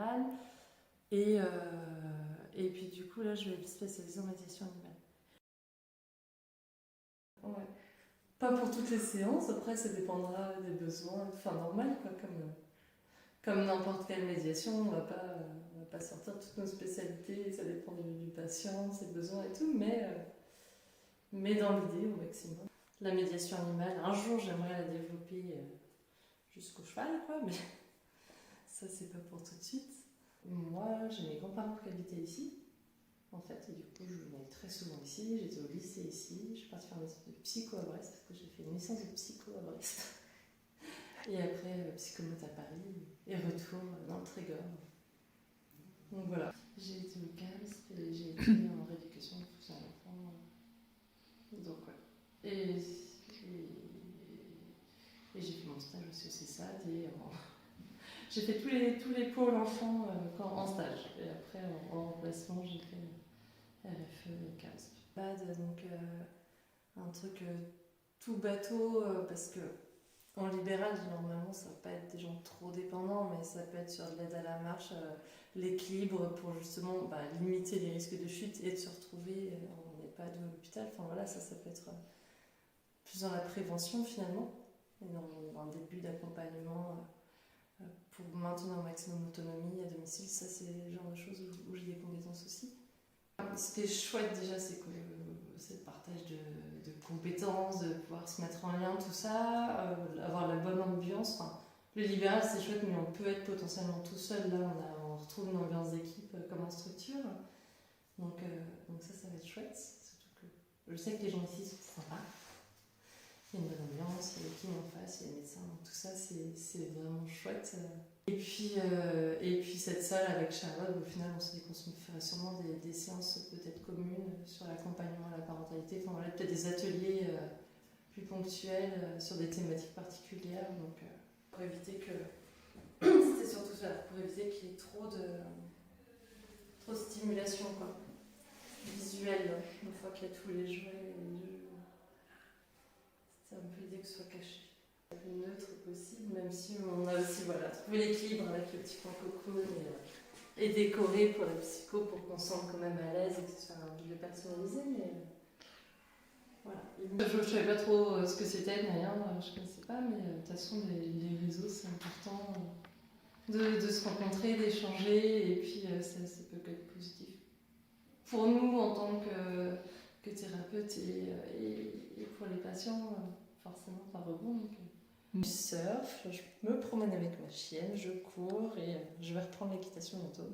libéral. Et puis du coup, là, je vais me spécialiser en médiation animale. Ouais. Pas pour toutes les séances, après ça dépendra des besoins, enfin normal quoi, comme n'importe quelle médiation, on va pas sortir toutes nos spécialités, ça dépend du patient, ses besoins et tout, mais dans l'idée au maximum. La médiation animale, un jour j'aimerais la développer jusqu'au cheval, quoi, mais ça c'est pas pour tout de suite. Moi j'ai mes grands-parents qui habitaient ici, en fait, et du coup je venais très souvent ici, j'étais au lycée ici, je suis partie faire mes études de psycho à Brest, parce que j'ai fait une licence de psycho à Brest. Et après, psychomote à Paris, et retour dans le Trégor. Donc voilà. J'ai été au CASP et j'ai été en rééducation pour un enfant. Donc ouais. Et j'ai fait mon stage aussi au CESAD et j'ai fait tous les pôles enfants en stage. Et après, en remplacement, j'ai fait RFE et CASP. Donc un truc tout bateau parce que en libéral, normalement, ça ne va pas être des gens trop dépendants, mais ça peut être sur de l'aide à la marche, l'équilibre pour justement limiter les risques de chute et de se retrouver en EHPAD ou à l'hôpital. Enfin voilà, ça peut être plus dans la prévention finalement, et dans un début d'accompagnement pour maintenir un maximum d'autonomie à domicile. Ça, c'est le genre de choses où j'ai des compétences aussi. Ce qui est chouette déjà, c'est le partage de compétences, de pouvoir se mettre en lien, tout ça, avoir la bonne ambiance. Enfin, le libéral c'est chouette, mais on peut être potentiellement tout seul. Là, on retrouve une ambiance d'équipe comme en structure. Donc ça va être chouette. Surtout que je sais que les gens ici sont sympas. Il y a une bonne ambiance, il y a les kinés en face, il y a les médecins, donc tout ça c'est vraiment chouette. Et puis cette salle avec Charlotte, au final on s'est dit qu'on se ferait sûrement des séances peut-être communes sur l'accompagnement à la parentalité, enfin voilà, peut-être des ateliers plus ponctuels sur des thématiques particulières, donc pour éviter que... C'était surtout ça, pour éviter qu'il y ait trop de stimulation quoi, visuelle, une fois qu'il y a tous les jouets et les jeux. C'est un peu l'idée que ce soit caché. Le plus neutre possible, même si on a aussi trouvé l'équilibre avec le petit coin cocoon et décoré pour la psycho pour qu'on se sente quand même à l'aise et que ce soit un milieu personnalisé. Mais voilà. Je ne savais pas trop ce que c'était, rien, je ne connaissais pas, mais de toute façon, les réseaux, c'est important de se rencontrer, d'échanger, et puis ça peut être positif. Pour nous, en tant que thérapeute et pour les patients, forcément par rebond. Je surfe, je me promène avec ma chienne, je cours et je vais reprendre l'équitation bientôt.